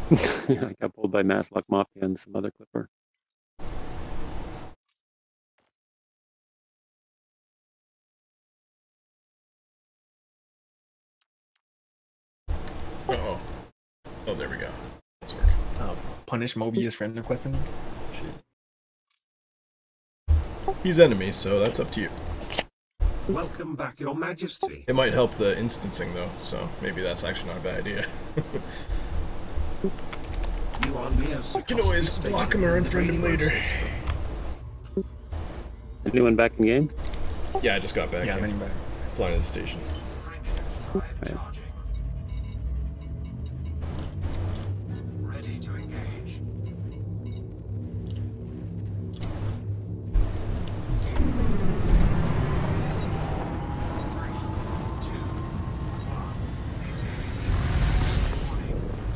I got pulled by Masslock Mafia and some other clipper. Uh-oh. Oh, there we go. Let's work. Punish Mobius for end requesting me? Shit. He's enemy, so that's up to you. Welcome back, Your Majesty. It might help the instancing, though, so maybe that's actually not a bad idea. You are near You can always block him or unfriend him later. Anyone back in the game? Yeah, I just got back. Yeah, in. I'm back. Flying to the station. Right. Ready to engage.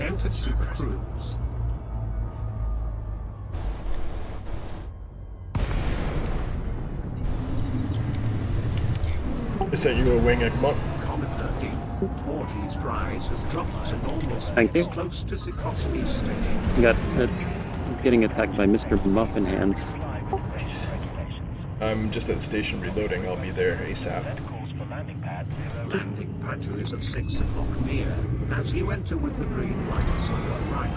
Entered Super Cruise. I sent you a wing, Egmont. Comet 13th. Ortiz Prize has dropped to normal space Thank you. close to Sikorsky Station. Got getting attacked by Mr. Muffin Hands. Jeez. I'm just at the station reloading. I'll be there ASAP. Landing pad 2 is at 6 o'clock near, as you enter with the green lights on your right.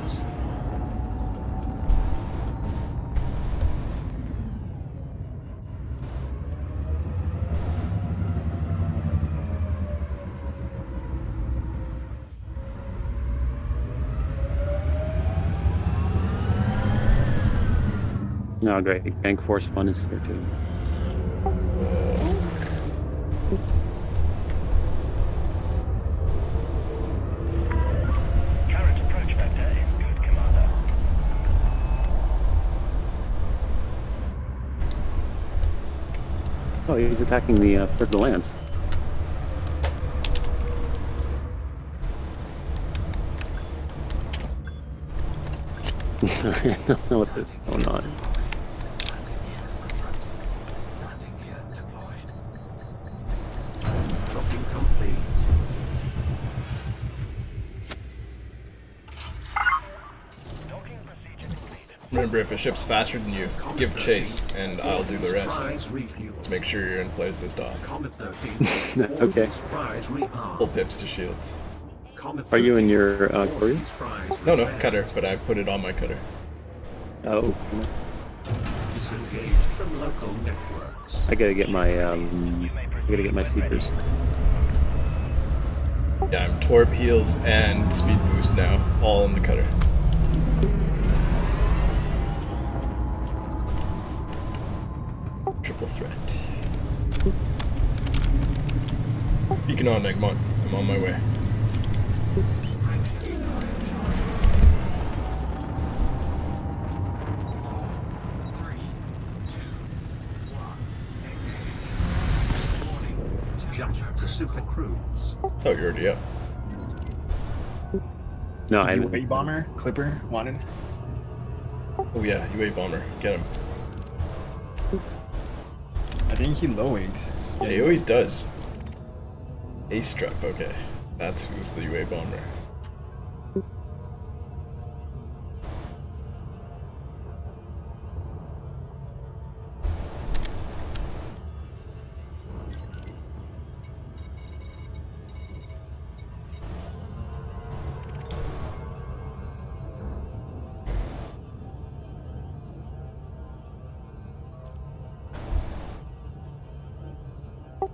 Oh, great. Bank Force 1 is here too. Current approach vector is good, Commander. Oh, he's attacking the Fergal Lance. I don't know what is going on. Docking complete. Docking procedure completed. Remember, if a ship's faster than you, give chase, and I'll do the rest. Prize refuel. Let's make sure your in-flight assist off. Comet 13th. Okay. Ortiz Prize rearmed. Full pips to shields. Comet Are you in 13th. your Courier? Ortiz Prize No, repaired. cutter, but I put it on my cutter. Oh, Disengaged from local networks. I gotta get my seekers. Yeah, I'm torp, heals, and speed boost now, all in the cutter. Triple threat. Beacon on, Egmont. I'm on my way. Jump to Super Cruise. Oh, you're already up. No, I UA haven't. bomber, Clipper, wanted. Oh yeah, UA bomber. Get him. I think he low weight. Yeah, he always does. Ace strap, okay. That's who's the UA bomber.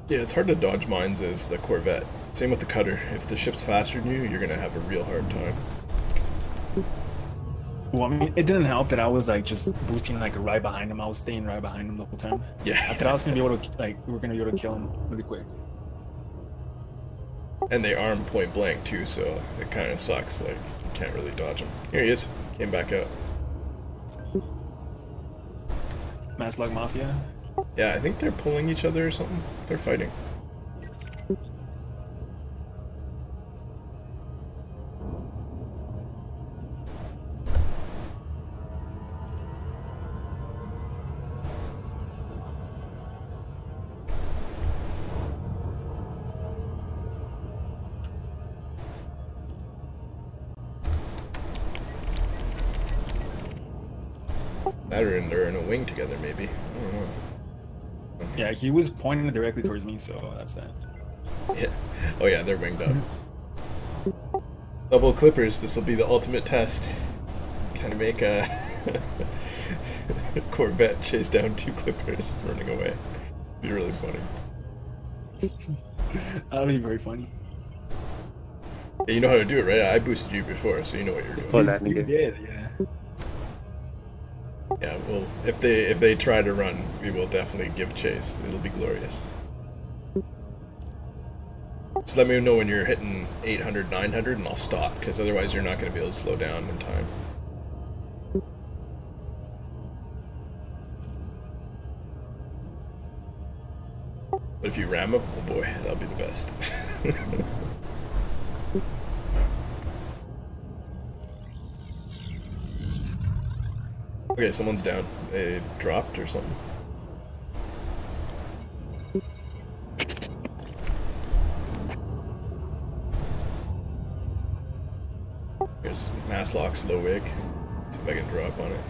Yeah, it's hard to dodge mines as the Corvette. Same with the cutter. If the ship's faster than you, you're gonna have a real hard time. Well, I mean, it didn't help that I was like just boosting like right behind him. I was staying right behind him the whole time. Yeah. I thought I was gonna be able to we were gonna be able to kill him really quick. And they arm point blank too, so it kind of sucks. Like, you can't really dodge him. Here he is. Came back out. Maslog Mafia. Yeah, I think they're pulling each other or something. They're fighting. That or they're in a wing together, maybe. I don't know. Yeah, he was pointing directly towards me, so that's that. Yeah. Oh yeah, they're winged up. Double clippers. This will be the ultimate test. Kind of make a Corvette chase down 2 clippers running away. Be really funny. That'll be very funny. Yeah, you know how to do it, right? I boosted you before, so you know what you're doing. Oh, landing You gear. did, yeah. Yeah, well, if they try to run, we will definitely give chase. It'll be glorious. Just let me know when you're hitting 800, 900, and I'll stop, because otherwise you're not going to be able to slow down in time. But if you ram up, oh boy, that'll be the best. Okay, someone's down. They dropped or something. Here's Maslock's low wig. See if I can drop on it.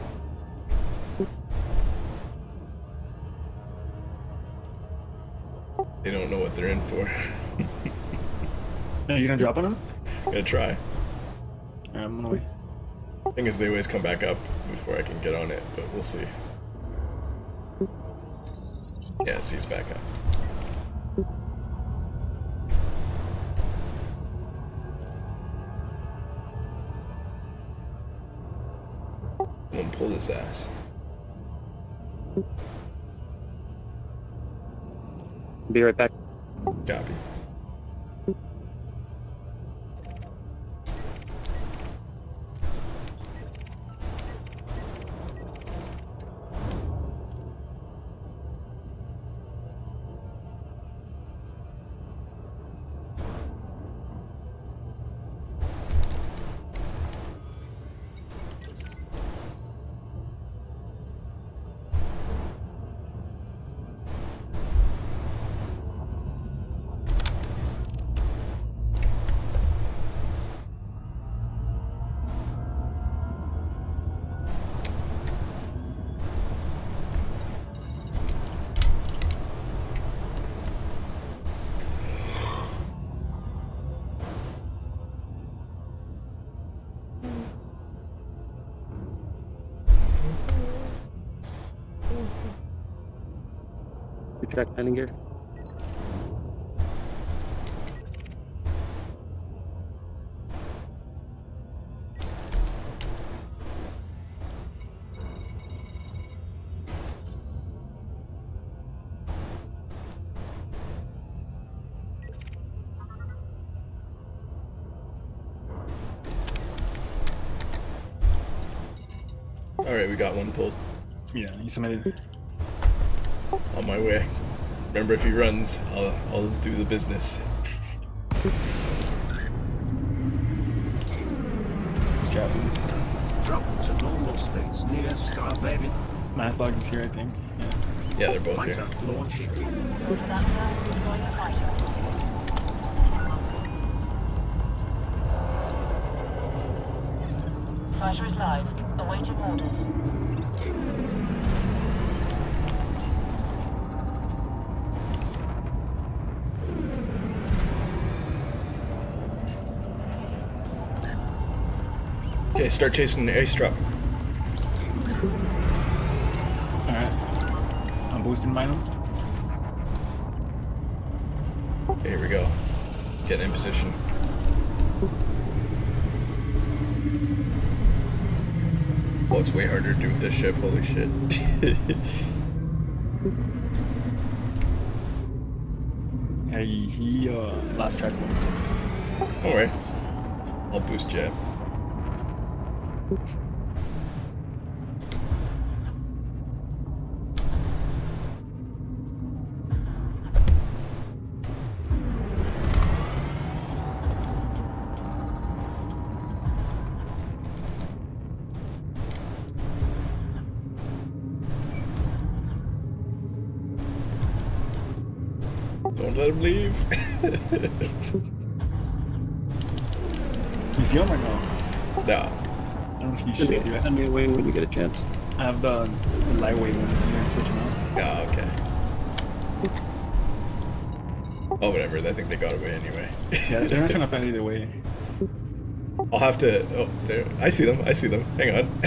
They don't know what they're in for. No, you gonna drop on him? Gonna try. Alright, I'm on the way. Thing is, they always come back up before I can get on it, but we'll see. Yeah, see, he's back up. Someone pull this ass. Be right back. Copy. Track landing gear. Alright, we got one pulled. Yeah, he submitted. On my way. Remember, if he runs, I'll do the business. Traffic. Drop to normal space near Starbaby. Maslock is here, I think. Yeah. Yeah, they're both here. Fighter launching. Fighter is live. Awaiting orders. Okay, start chasing the ace drop. Alright. I'm boosting mine. Okay, here we go. Getting in position. Oh, it's way harder to do with this ship, holy shit. Yeah, he lost track of him. Don't worry. I'll boost jab. Don't let him leave. You see him or no? No. I don't see Send me, shit. send me a wing when you get a chance. I have the lightweight ones. I'm gonna switch them out. Yeah, okay. Oh, whatever. I think they got away anyway. Yeah, they're not trying to find either way. I'll have to. Oh, there. I see them. I see them. Hang on.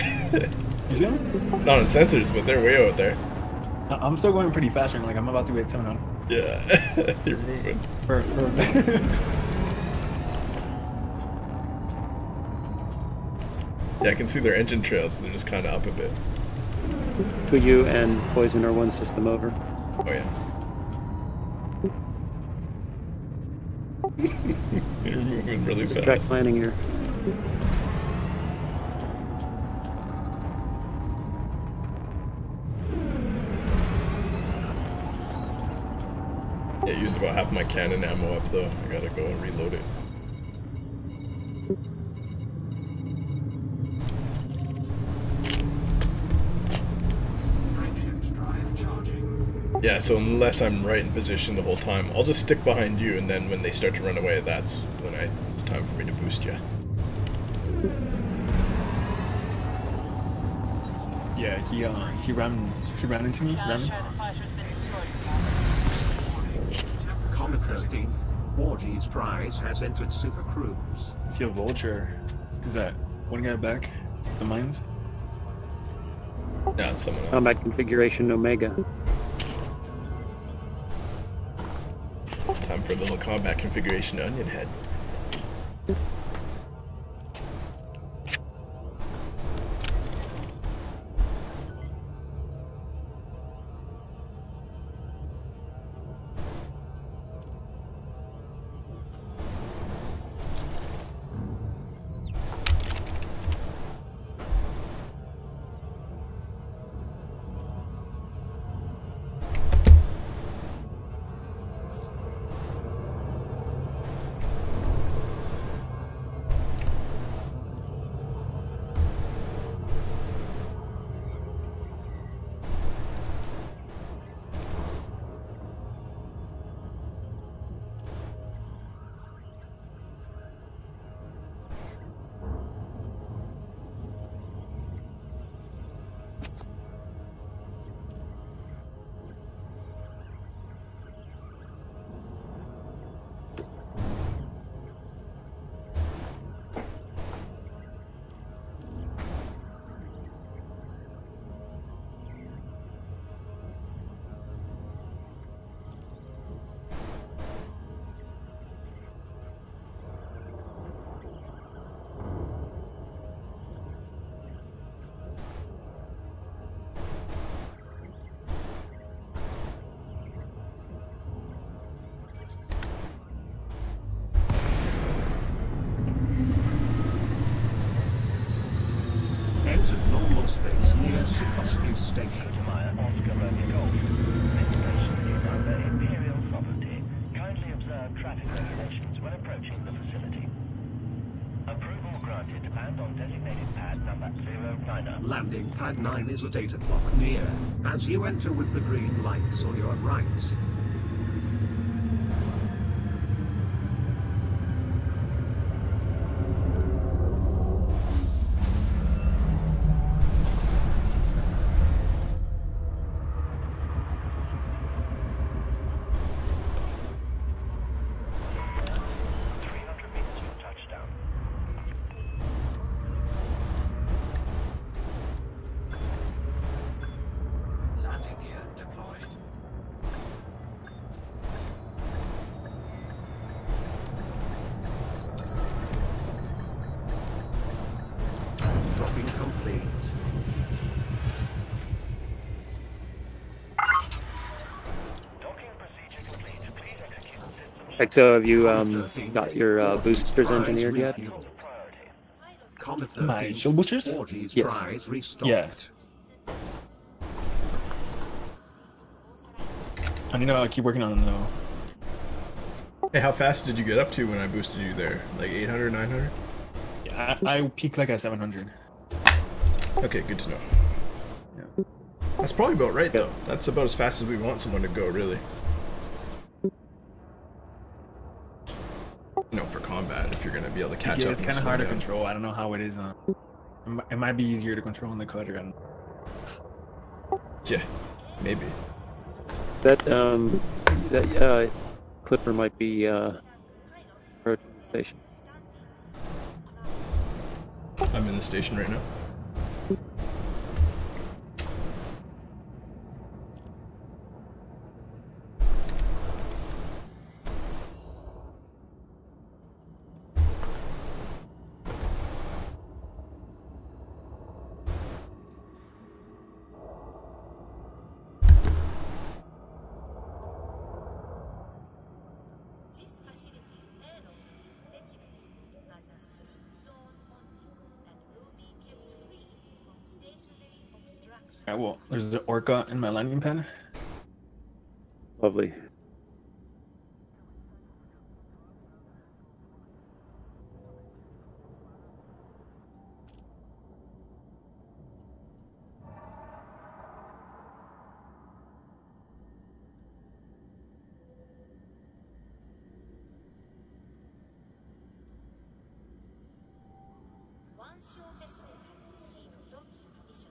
You see them? Not on sensors, but they're way out there. I'm still going pretty fast, and like I'm about to hit 700. Yeah, you're moving. For Yeah, I can see their engine trails. They're just kind of up a bit. Kuyu and Poison are one system over. Oh yeah. You're moving really Track fast. planning here. Yeah, I used about half my cannon ammo up though. I gotta go and reload it. Frameshift drive charging. Yeah, so unless I'm right in position the whole time, I'll just stick behind you, and then when they start to run away, that's when it's time for me to boost you. yeah, he ran into me. Ran me. Sure the fighter's been destroyed. Comet 13th. Wardy's prize has entered Super Cruise. See a vulture. Is that one guy back? The mines? Yeah, it's someone else. Combat configuration Omega. Time for a little combat configuration onion head. Entered normal space near Sikorsky Station. Meyer, Oscar Romeo Golf. This station is under Imperial property. Kindly observe traffic regulations when approaching the facility. Approval granted to land on designated pad number 09er. Landing pad 9 is at 8 o'clock near, as you enter with the green lights on your right. Landing gear deployed. Docking complete. Docking procedure complete. Please execute system XO, have you got your boosters engineered yet? Refueled. priority. Comet 13th. My shield boosters? Wardy's Yes. prize restocked. Yeah. I need to keep working on them though. Hey, how fast did you get up to when I boosted you there? Like 800, 900? Yeah, I peaked like at 700. Okay, good to know. Yeah. That's probably about right though. That's about as fast as we want someone to go, really. You know, for combat, if you're gonna be able to catch Yeah, up. it's and kind of slow hard to down. control. I don't know how it is. It might be easier to control in the cutter. I don't know. Yeah, maybe. That Clipper might be approaching the station. I'm in the station right now. Alright, well, there's an orca in my landing pad. Lovely. Once your vessel has received docking permission,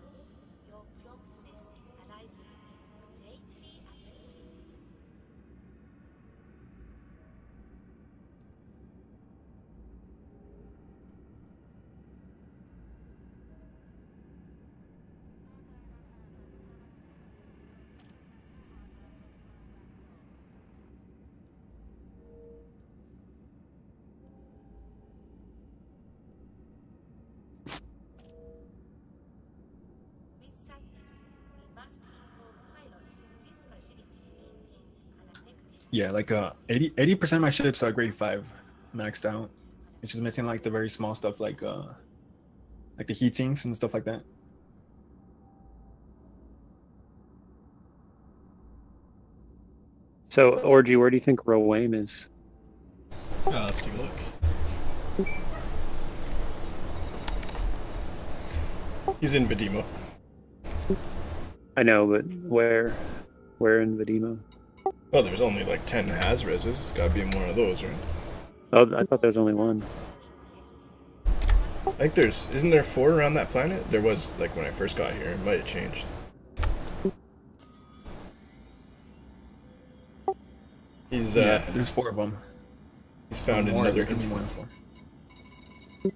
your promptness in alighting is greatly appreciated. With sadness, we must inform pilots this facility maintains an effective Yeah, like 80% of my ships are grade 5 maxed out. It's just missing like the very small stuff like the heat sinks and stuff like that. So, Orgy, where do you think Rowaim is? Let's take a look. He's in Vidimo. I know, but where? Where in Vidimo? Oh, there's only like 10 Hazreses. It's gotta be in one of those, right? Oh, I thought there was only one. I think isn't there 4 around that planet? There was, like, when I first got here. It might have changed. He's, Yeah, there's 4 of them. he's found in More, another there could be more than instance. 4.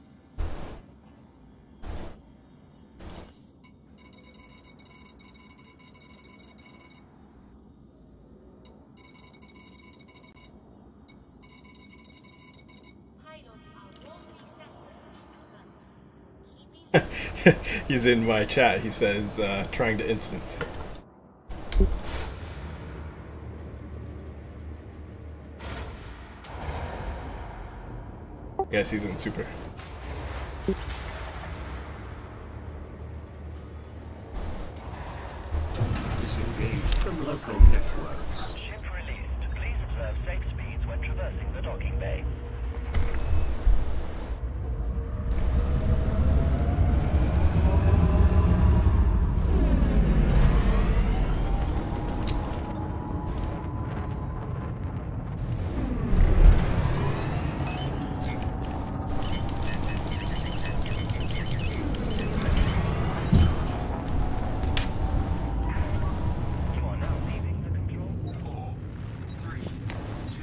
pilots are warmly thanked in advance for keeping He's in my chat. He says, trying to instance. Guess he's in super. Disengage from local networks. Ship released. Please observe safe speeds when traversing the docking bay. You are now leaving the control. 4, 3, 2,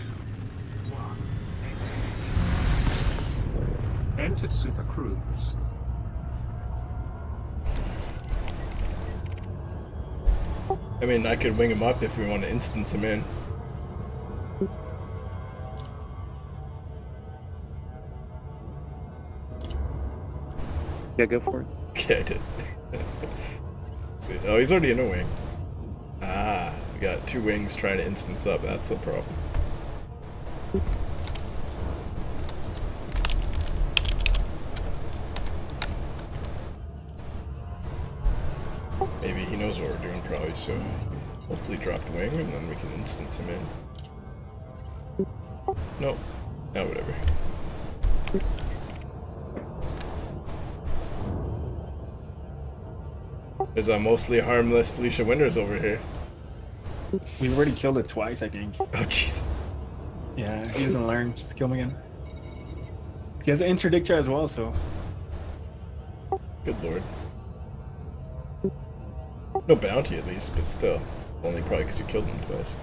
1. Enter Super Cruise. I mean, I could wing him up if we want to instance him in. Yeah, go for it. Okay, I did. Sweet. Oh, he's already in a wing. Ah, we got 2 wings trying to instance up. That's the problem. Maybe he knows what we're doing, probably, so hopefully dropped wing and then we can instance him in. Nope. No, whatever. There's a mostly harmless Felicia Winters over here. We've already killed it twice, I think. Oh, jeez. Yeah, he doesn't learn. Just kill him again. He has an interdictor as well, so Good lord. No bounty at least, but still. Only probably because you killed him twice.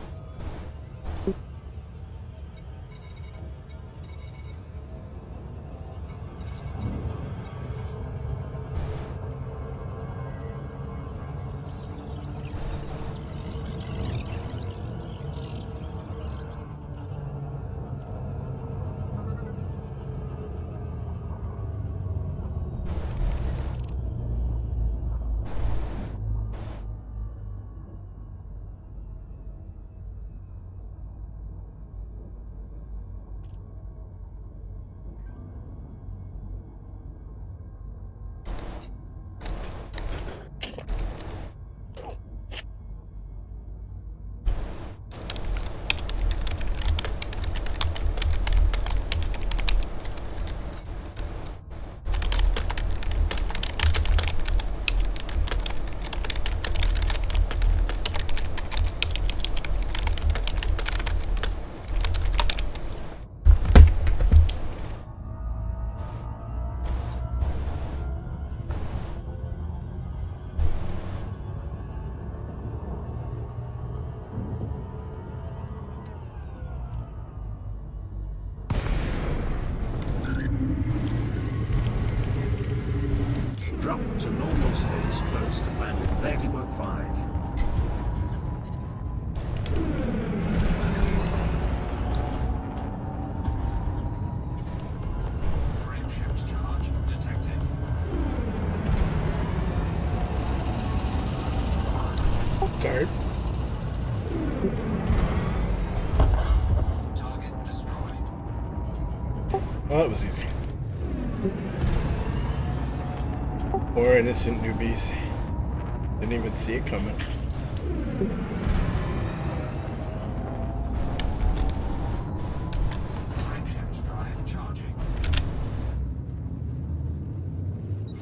Drop to normal space close to planet 30.5. Frameshift charge detected. Sorry. Target destroyed. Oh, that was easy. More innocent newbies. Didn't even see it coming. Frameshift drive charging.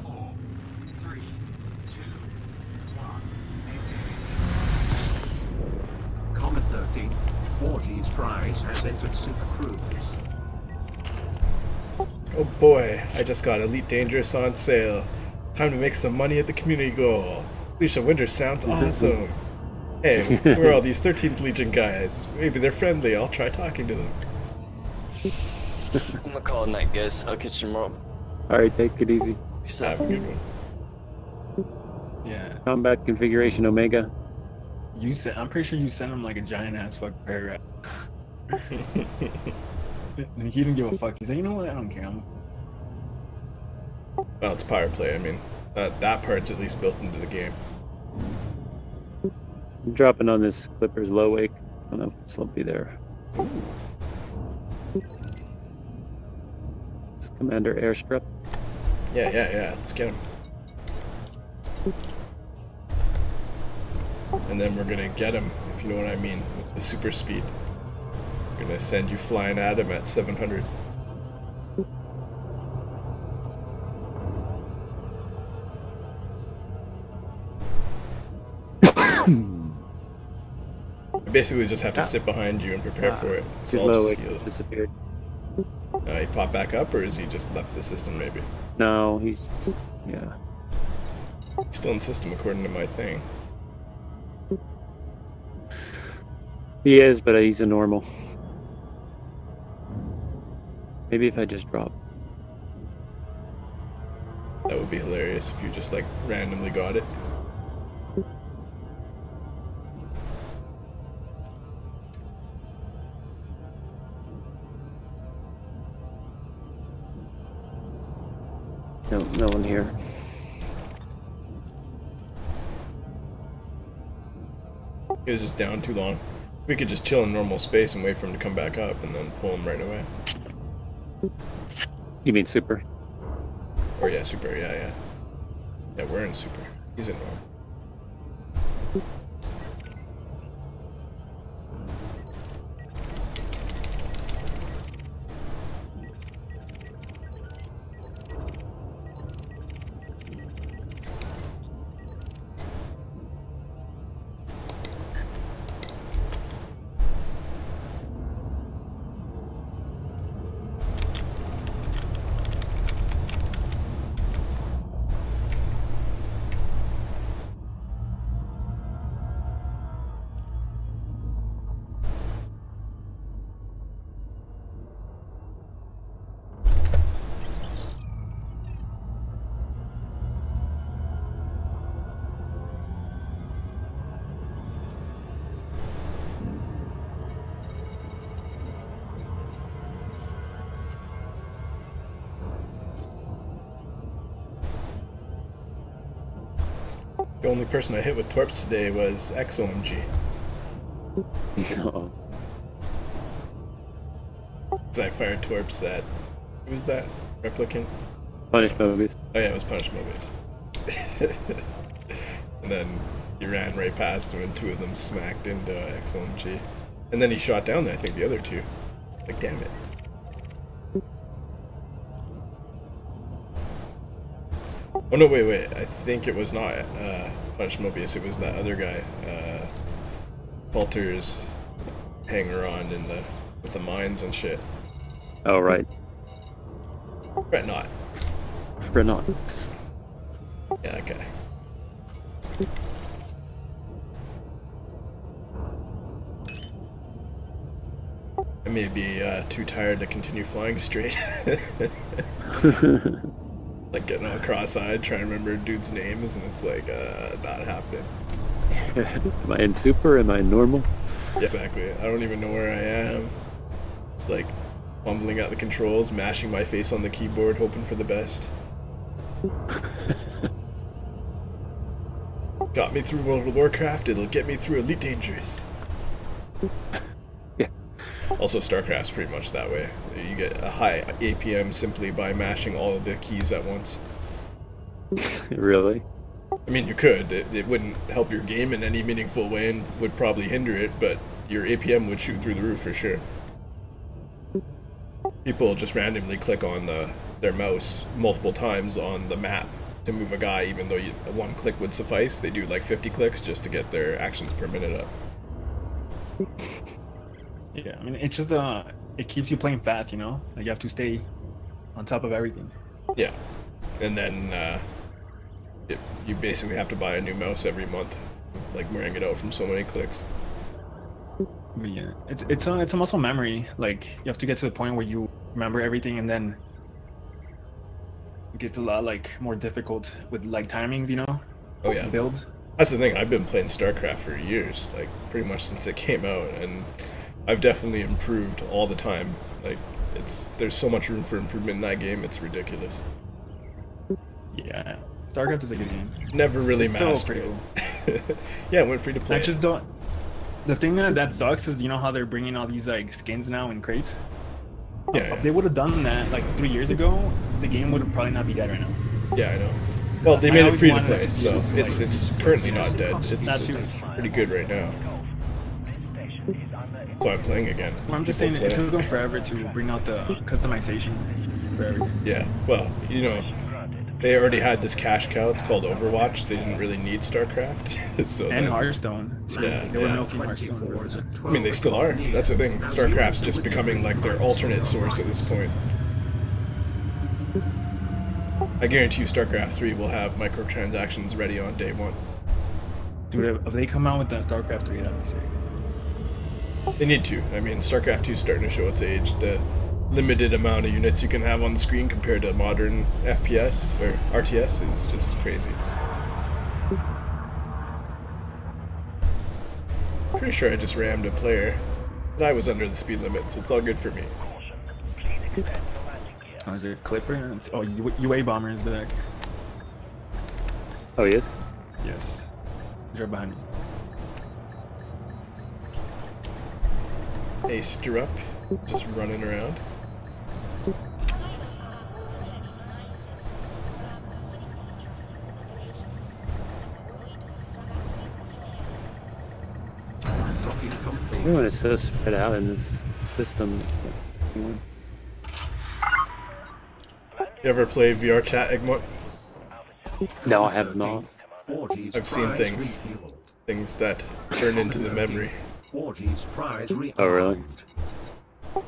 4, 3, 2, 1. Engage. Comet 13th, Orgy's prize has entered Super Cruise. Oh boy, I just got Elite Dangerous on sale. Time to make some money at the community goal. Alicia Winters sounds awesome. Hey, who are all these 13th Legion guys? Maybe they're friendly. I'll try talking to them. I'm gonna call it night, guys. I'll catch you tomorrow. Alright, take it easy. Peace Have out. a good one. Yeah. Combat configuration Omega. You said, I'm pretty sure you sent him like a giant ass fucking paragraph. And he didn't give a fuck. He said, you know what? I don't care. Well, it's power play. I mean, that part's at least built into the game. I'm dropping on this Clipper's low wake. I don't know if this will be there. It's Commander Airstrip. Yeah. Let's get him. And then we're gonna get him, if you know what I mean, with the super speed. Gonna send you flying at him at 700. I basically just have to sit behind you and prepare for it. So His I'll low just wake heal. disappeared. He popped back up, or is he just left the system maybe? No, he's... yeah. He's still in system according to my thing. He is, but he's a normal. Maybe if I just drop. That would be hilarious if you just like randomly got it. No one here. He was just down too long. We could just chill in normal space and wait for him to come back up and then pull him right away. You mean super? Or yeah, super, yeah. Yeah, we're in super. He's in normal. The only person I hit with torps today was XOMG. No. Because I fired torps at... Who was that? Replicant? Punish movies. Oh yeah, it was Punish Movies. And then he ran right past him and two of them smacked into XOMG. And then he shot down, I think, the other two. Like, damn it. Oh no, wait. I think it was not Punish Mobius, it was that other guy. Falter's hanger-on in the with the mines and shit. Oh, right. But not. Phrenix. Yeah, that guy. I may be too tired to continue flying straight. Like getting all cross-eyed, trying to remember dudes' names, and it's like, not happening. Am I in super? Am I in normal? Yeah, exactly. I don't even know where I am. It's like fumbling at the controls, mashing my face on the keyboard, hoping for the best. Got me through World of Warcraft, it'll get me through Elite Dangerous. Yeah. Also, StarCraft's pretty much that way. You get a high APM simply by mashing all of the keys at once. Really? I mean, you could. It wouldn't help your game in any meaningful way and would probably hinder it, but your APM would shoot through the roof for sure. People just randomly click on their mouse multiple times on the map to move a guy, even though one click would suffice. They do like 50 clicks just to get their actions per minute up. Yeah, I mean, it's just it keeps you playing fast, you know. Like you have to stay on top of everything. Yeah, and then you basically have to buy a new mouse every month, like wearing it out from so many clicks. But yeah, it's a muscle memory. Like you have to get to the point where you remember everything, and then it gets a lot like more difficult with like timings, you know. Oh yeah. Build. That's the thing. I've been playing StarCraft for years, like pretty much since it came out, and I've definitely improved all the time. Like there's so much room for improvement in that game. It's ridiculous. Yeah, StarCraft is a good game. Never really It's still mastered pretty it. Yeah, it went free to play. I just don't. The thing that sucks is, you know how they're bringing all these like skins now in crates. Yeah, If they would have done that like 3 years ago, the game would have probably not be dead right now. yeah, I know. Well, they I made it always free to wanted play, it to be so able to, it's currently not dead. It's Not too. pretty good right now. So I'm playing again. Well, I'm just People saying it play. took them forever to bring out the customization for everything. Yeah, well, you know, they already had this cash cow. It's called Overwatch. They didn't really need StarCraft. So And then- Hearthstone too. Yeah, They were yeah. milking Hearthstone. I mean, they still are. That's the thing. StarCraft's just becoming like their alternate source at this point. I guarantee you StarCraft 3 will have microtransactions ready on day one. Dude, if they come out with that StarCraft 3, that'd be sick. They need to. I mean, StarCraft 2 is starting to show its age. The limited amount of units you can have on the screen compared to modern FPS or RTS is just crazy. Pretty sure I just rammed a player, but I was under the speed limit, so it's all good for me. Oh, is it Clipper? Oh, UA Bomber is back. Oh, yes? Yes. He's right behind me. Hey, Stirrup, just running around. Everyone is so spread out in this system. You ever play VR chat, Egmont? No, I have not. I've seen things that burn into the memory. Oh, really?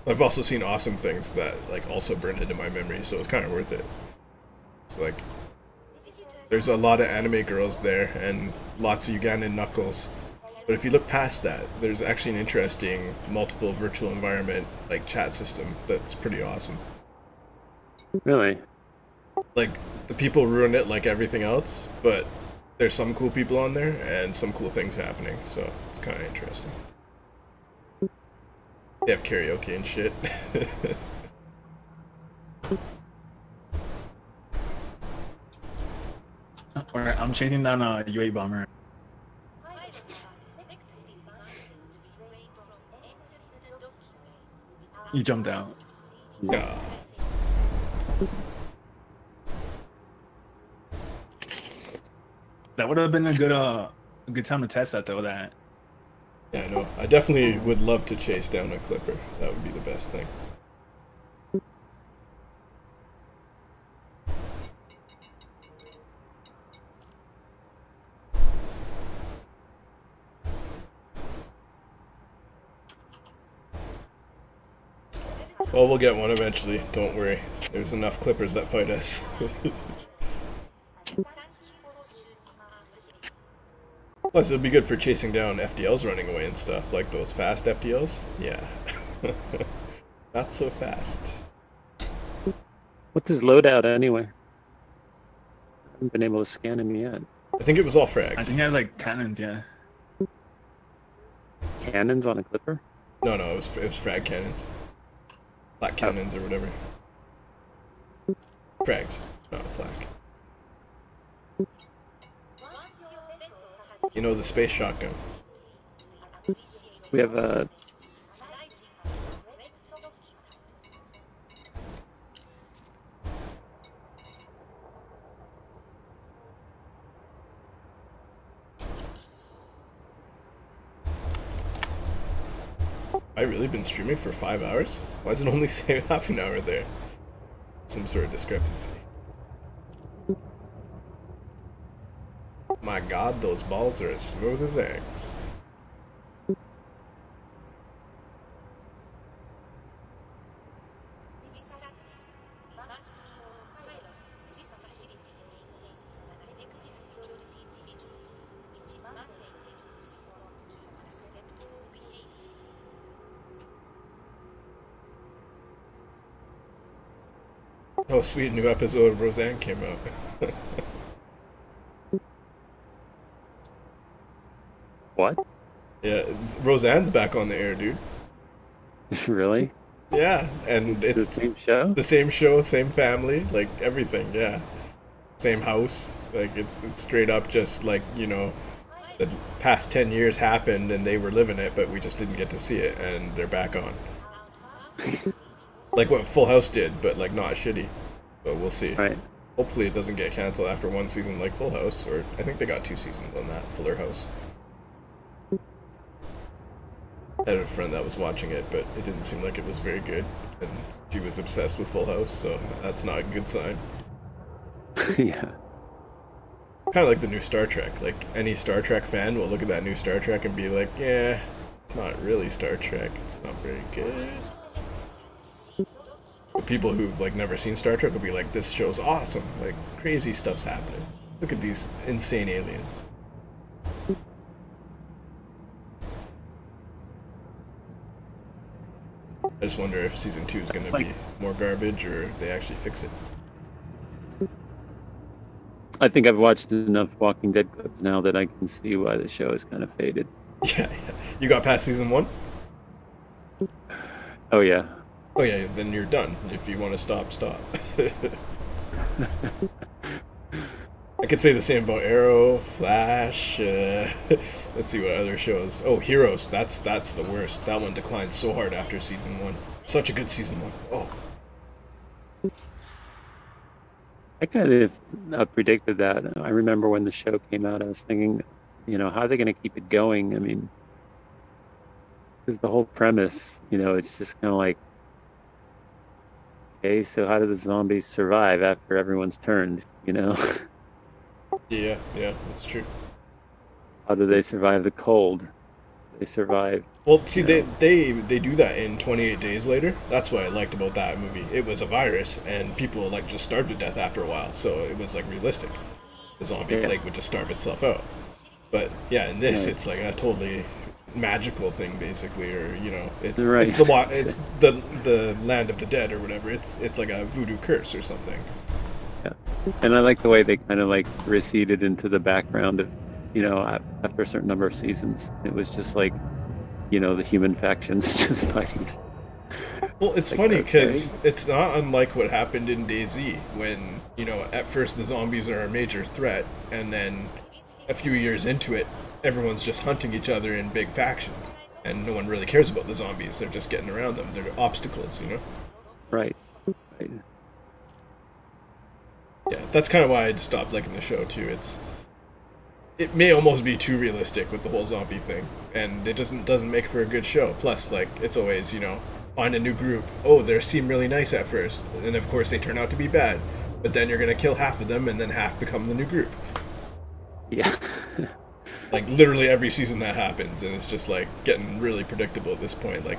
I've also seen awesome things that like also burned into my memory, so it's kind of worth it. It's like there's a lot of anime girls there and lots of Ugandan knuckles. But if you look past that, there's actually an interesting multiple virtual environment like chat system that's pretty awesome. Really? Like the people ruin it like everything else, but there's some cool people on there and some cool things happening, so it's kind of interesting. They have karaoke and shit. Or I'm chasing down a UA bomber. You jumped out. Yeah. That would have been a good time to test that though. That Yeah, I know. I definitely would love to chase down a Clipper. That would be the best thing. Well, we'll get one eventually. Don't worry. There's enough Clippers that fight us. Plus, it'll be good for chasing down FDLs running away and stuff, like those fast FDLs. Yeah. Not so fast. What's his loadout anyway? I haven't been able to scan him yet. I think it was all frags. I think I had like cannons. Yeah. Cannons on a Clipper? No, it was frag cannons. Flak cannons or whatever. Frags, not flak. You know, the space shotgun. We have a... I really been streaming for 5 hours? Why does it only say half an hour there? Some sort of discrepancy. My god, those balls are as smooth as eggs. Oh sweet, new episode of Roseanne came out. What? Yeah, Roseanne's back on the air, dude. Really? Yeah, and it's The same show? the same show, same family, like everything, yeah. Same house, like it's straight up just like, you know, the past 10 years happened and they were living it, but we just didn't get to see it, and they're back on. Like what Full House did, but like not shitty. But we'll see. Right. Hopefully it doesn't get canceled after one season like Full House, or I think they got 2 seasons on that, Fuller House. I had a friend that was watching it, but it didn't seem like it was very good, and she was obsessed with Full House, so that's not a good sign. Yeah. Kind of like the new Star Trek. Like, any Star Trek fan will look at that new Star Trek and be like, yeah, it's not really Star Trek, it's not very good. But people who've, like, never seen Star Trek will be like, this show's awesome, like, crazy stuff's happening. Look at these insane aliens. I just wonder if season 2 is going to be more garbage, or they actually fix it. I think I've watched enough Walking Dead clips now that I can see why the show is kind of faded. Yeah. You got past season 1? Oh, yeah. Oh yeah, then you're done. If you want to stop, stop. I could say the same about Arrow, Flash, let's see what other shows. Oh, Heroes, that's the worst. That one declined so hard after season 1. Such a good season 1. Oh. I kind of predicted that. I remember when the show came out, I was thinking, you know, how are they going to keep it going? I mean, because the whole premise, you know, it's just kind of like, okay, so how do the zombies survive after everyone's turned, you know? Yeah, that's true. How do they survive the cold? They survive. Well, see, they do that in 28 Days Later. That's what I liked about that movie. It was a virus, and people like just starved to death after a while, so it was like realistic. The zombie plague would just starve itself out. But yeah, in this, it's like a totally magical thing, basically, or you know, it's the land of the dead or whatever. It's like a voodoo curse or something. Yeah, and I like the way they kind of like receded into the background of, you know, after a certain number of seasons. It was just like, you know, the human factions just fighting. Well, it's Like, funny okay. because it's not unlike what happened in DayZ when, you know, at first the zombies are a major threat, and then a few years into it, everyone's just hunting each other in big factions, and no one really cares about the zombies. They're just getting around them. They're obstacles, you know? Right. Right. Yeah, that's kind of why I stopped liking the show too. It may almost be too realistic with the whole zombie thing, and it doesn't make for a good show. Plus, like, it's always, you know, find a new group. Oh, they seem really nice at first, and of course they turn out to be bad. But then you're gonna kill half of them, and then half become the new group. Yeah. Like literally every season that happens, and it's just like getting really predictable at this point. Like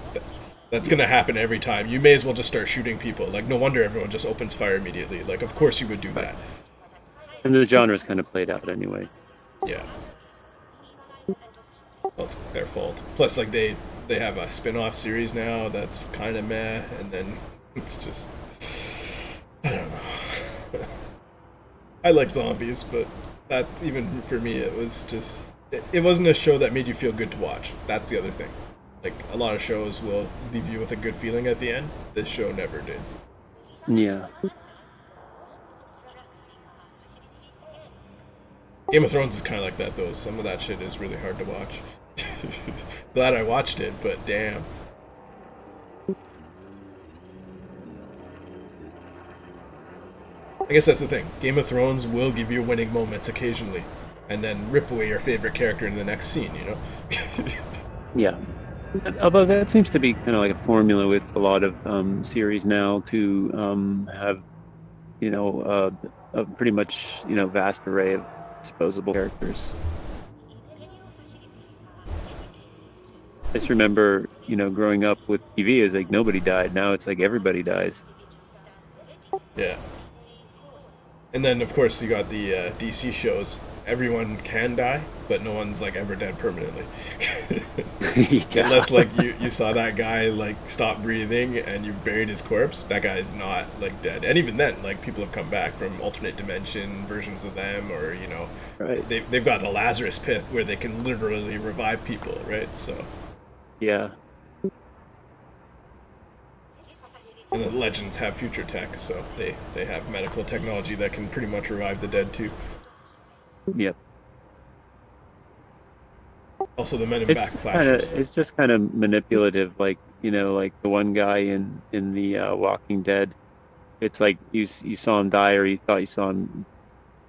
that's gonna happen every time. You may as well just start shooting people. Like no wonder everyone just opens fire immediately. Like of course you would do that. And the genre's kind of played out anyway. Yeah. Well, it's their fault. Plus, like they have a spin-off series now that's kind of meh, and then it's just I don't know. I like zombies, but that even for me, it was just it wasn't a show that made you feel good to watch. That's the other thing. Like a lot of shows will leave you with a good feeling at the end. This show never did. Yeah. Game of Thrones is kind of like that though. Some of that shit is really hard to watch. Glad I watched it, but damn. I guess that's the thing. Game of Thrones will give you winning moments occasionally, and then rip away your favorite character in the next scene, you know? Yeah. Although that seems to be kind of like a formula with a lot of series now to have, you know, a pretty much, you know, vast array of disposable characters. I just remember, you know, growing up with TV, it was like nobody died. Now it's like everybody dies. Yeah. And then, of course, you got the DC shows. Everyone can die, but no one's, like, ever dead permanently. Yeah. Unless, like, you saw that guy, like, stop breathing and you buried his corpse, that guy's not, like, dead. And even then, like, people have come back from alternate dimension versions of them, or, you know, Right. they've got the Lazarus Pit where they can literally revive people, right? So, Yeah. and the Legends have future tech, so they have medical technology that can pretty much revive the dead, too. Yep. Also, the Men in It's Black just Flashes. it's just kind of manipulative, like, you know, like the one guy in the Walking Dead. It's like you saw him die, or you thought you saw him,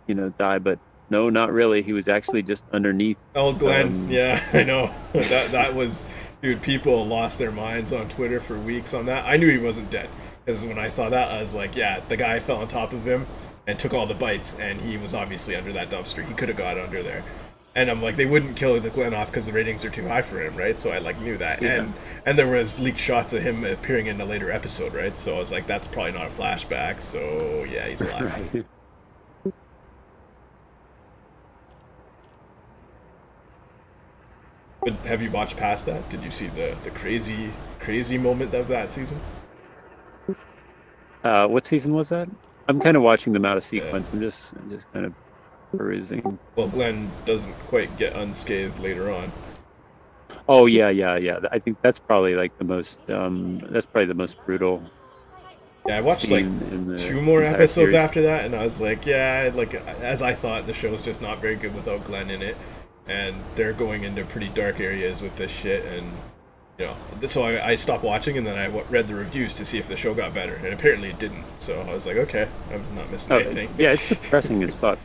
you know, die, but no, not really. He was actually just underneath. Oh, Glenn, yeah, I know. That was, dude, people lost their minds on Twitter for weeks on that. I knew he wasn't dead, because when I saw that, I was like, yeah, the guy fell on top of him and took all the bites, and he was obviously under that dumpster. He could have got under there. And I'm like, they wouldn't kill the Glenn off because the ratings are too high for him, right? So I, like, knew that. Yeah. And there was leaked shots of him appearing in a later episode, right? So I was like, that's probably not a flashback, so yeah, he's alive. Right. But have you watched past that? Did you see the crazy moment of that season? What season was that? I'm kind of watching them out of sequence. I'm just kind of perusing. Well, Glenn doesn't quite get unscathed later on. Oh yeah. I think that's probably like the most. That's probably the most brutal. Yeah, I watched like scene in the 2 more entire episodes series. after that, and I was like, yeah, like as I thought, the show's just not very good without Glenn in it, and they're going into pretty dark areas with this shit, and you know, so I stopped watching, and then I read the reviews to see if the show got better, and apparently it didn't. So I was like, okay, I'm not missing Oh, anything. yeah, it's depressing as fuck.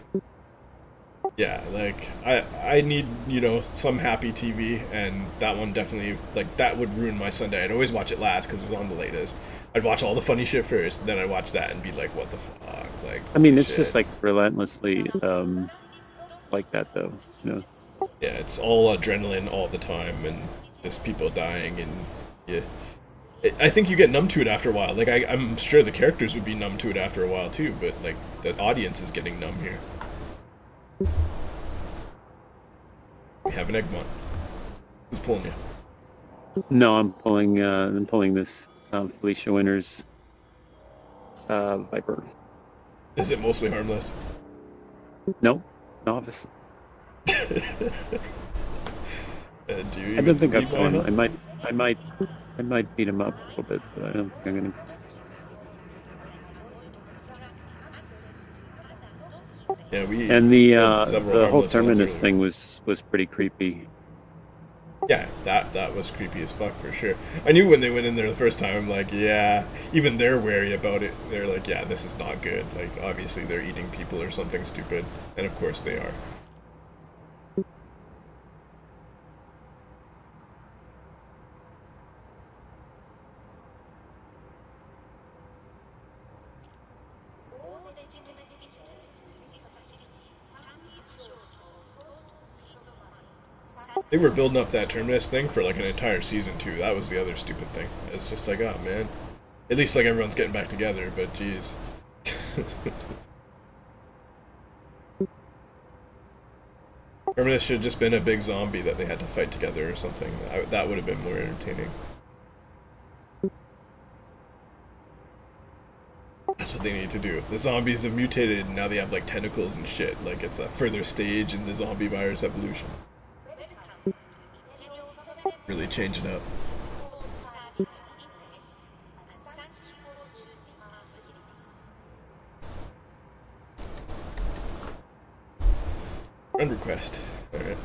Yeah, like I need, you know, some happy TV, and that one definitely, like, that would ruin my Sunday. I'd always watch it last because it was on the latest. I'd watch all the funny shit first, then I'd watch that and be like, what the fuck? Like, I mean, it's shit. just like relentlessly like that though. You know. Yeah, it's all adrenaline all the time, and just people dying, and yeah. I think you get numb to it after a while. Like, I'm sure the characters would be numb to it after a while too, but like the audience is getting numb here. We have an Eggmont. Who's pulling you? No, I'm pulling this Felicia Winters Viper. Is it mostly harmless? No, novice. Do you I don't think even I'm going. read I might beat him up a little bit, but I don't think I'm gonna. Yeah, we And several the whole harmless ones terminus earlier. thing was pretty creepy. Yeah, that was creepy as fuck for sure. I knew when they went in there the first time, I'm like, yeah, even they're wary about it. They're like, yeah, this is not good. Like, obviously they're eating people or something stupid. And of course they are. They were building up that terminus thing for like an entire season too. That was the other stupid thing. It's just like, oh man. At least like everyone's getting back together, but geez. Terminus should have just been a big zombie that they had to fight together or something. That would have been more entertaining. That's what they need to do. The zombies have mutated and now they have like tentacles and shit. Like it's a further stage in the zombie virus evolution. Really change it up. Friend request. Alright.